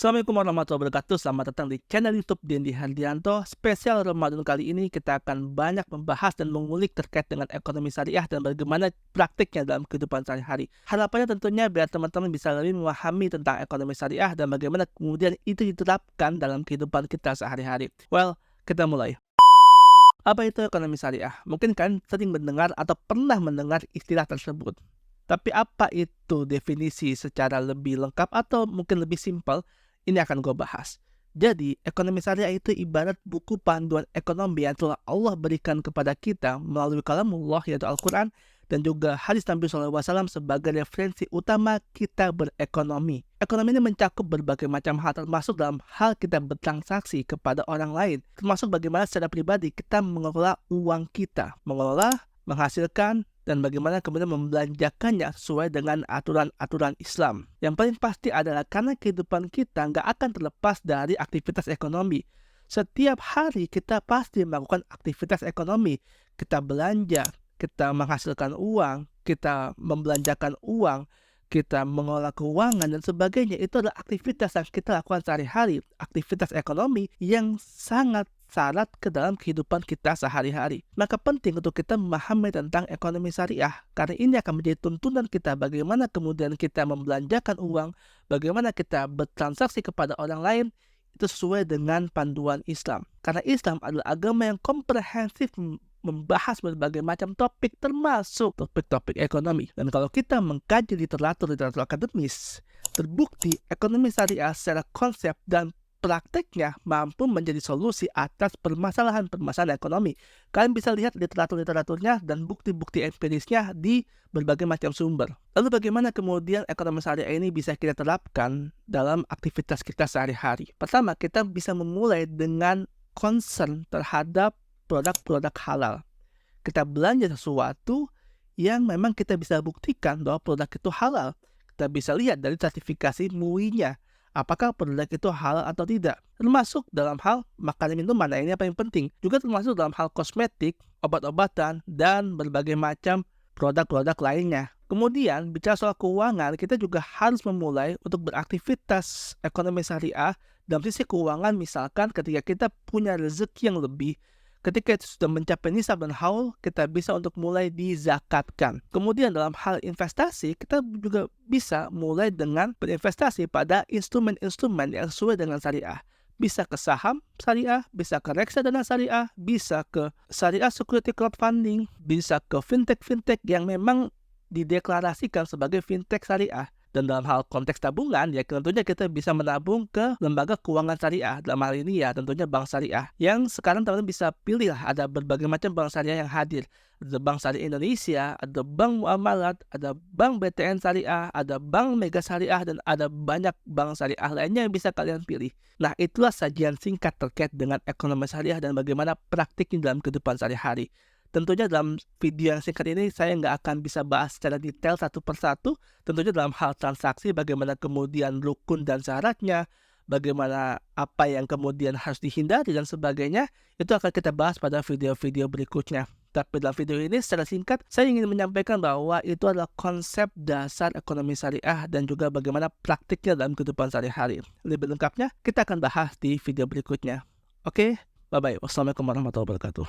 Assalamualaikum warahmatullahi wabarakatuh. Selamat datang di channel YouTube Dendi Hardianto. Spesial Ramadan kali ini kita akan banyak membahas dan mengulik terkait dengan ekonomi syariah dan bagaimana praktiknya dalam kehidupan sehari-hari. Harapannya tentunya biar teman-teman bisa lebih memahami tentang ekonomi syariah dan bagaimana kemudian itu diterapkan dalam kehidupan kita sehari-hari. Well, kita mulai. Apa itu ekonomi syariah? Mungkin kalian sering mendengar atau pernah mendengar istilah tersebut. Tapi apa itu definisi secara lebih lengkap atau mungkin lebih simpel? Ini akan gue bahas. Jadi, ekonomi syariah itu ibarat buku panduan ekonomi yang telah Allah berikan kepada kita melalui kalamullah yaitu Al-Quran dan juga hadis Nabi SAW sebagai referensi utama kita berekonomi. Ekonomi ini mencakup berbagai macam hal termasuk dalam hal kita bertransaksi kepada orang lain. Termasuk bagaimana secara pribadi kita mengelola uang kita. Mengelola, menghasilkan, dan bagaimana kemudian membelanjakannya sesuai dengan aturan-aturan Islam. Yang paling pasti adalah karena kehidupan kita nggak akan terlepas dari aktivitas ekonomi. Setiap hari kita pasti melakukan aktivitas ekonomi. Kita belanja, kita menghasilkan uang, kita membelanjakan uang, kita mengelola keuangan dan sebagainya. Itu adalah aktivitas yang kita lakukan sehari-hari. Aktivitas ekonomi yang sangat syarat ke dalam kehidupan kita sehari-hari. Maka penting untuk kita memahami tentang ekonomi syariah, karena ini akan menjadi tuntunan kita bagaimana kemudian kita membelanjakan uang, bagaimana kita bertransaksi kepada orang lain, itu sesuai dengan panduan Islam. Karena Islam adalah agama yang komprehensif membahas berbagai macam topik termasuk topik-topik ekonomi. Dan kalau kita mengkaji literatur akademis, terbukti ekonomi syariah secara konsep dan prakteknya mampu menjadi solusi atas permasalahan-permasalahan ekonomi. Kalian bisa lihat literaturnya dan bukti-bukti empirisnya di berbagai macam sumber. Lalu bagaimana kemudian ekonomi syariah ini bisa kita terapkan dalam aktivitas kita sehari-hari? Pertama, kita bisa memulai dengan concern terhadap produk-produk halal. Kita belanja sesuatu yang memang kita bisa buktikan bahwa produk itu halal. Kita bisa lihat dari sertifikasi MUI-nya. Apakah produk itu halal atau tidak. Termasuk dalam hal makanan minuman, ini yang paling penting. Juga termasuk dalam hal kosmetik, obat-obatan, dan berbagai macam produk-produk lainnya. Kemudian, bicara soal keuangan, kita juga harus memulai untuk beraktivitas ekonomi syariah dalam sisi keuangan. Misalkan ketika kita punya rezeki yang lebih, ketika itu sudah mencapai nisab dan haul, kita bisa untuk mulai dizakatkan. Kemudian dalam hal investasi, kita juga bisa mulai dengan berinvestasi pada instrumen-instrumen yang sesuai dengan syariah. Bisa ke saham syariah, bisa ke reksadana syariah, bisa ke syariah security crowdfunding, bisa ke fintech-fintech yang memang dideklarasikan sebagai fintech syariah. Dan dalam hal konteks tabungan, ya tentunya kita bisa menabung ke lembaga keuangan syariah. Dalam hal ini ya tentunya bank syariah. Yang sekarang teman-teman bisa pilih lah, ada berbagai macam bank syariah yang hadir. Ada Bank Syariah Indonesia, ada Bank Muamalat, ada Bank BTN Syariah, ada Bank Mega Syariah, dan ada banyak bank syariah lainnya yang bisa kalian pilih. Nah, itulah sajian singkat terkait dengan ekonomi syariah dan bagaimana praktiknya dalam kehidupan sehari-hari. Tentunya dalam video yang singkat ini saya nggak akan bisa bahas secara detail satu persatu. Tentunya dalam hal transaksi, bagaimana kemudian rukun dan syaratnya, bagaimana apa yang kemudian harus dihindari dan sebagainya, itu akan kita bahas pada video-video berikutnya. Tapi dalam video ini secara singkat, saya ingin menyampaikan bahwa itu adalah konsep dasar ekonomi syariah dan juga bagaimana praktiknya dalam kehidupan sehari-hari. Lebih lengkapnya, kita akan bahas di video berikutnya. Oke, bye-bye. Wassalamualaikum warahmatullahi wabarakatuh.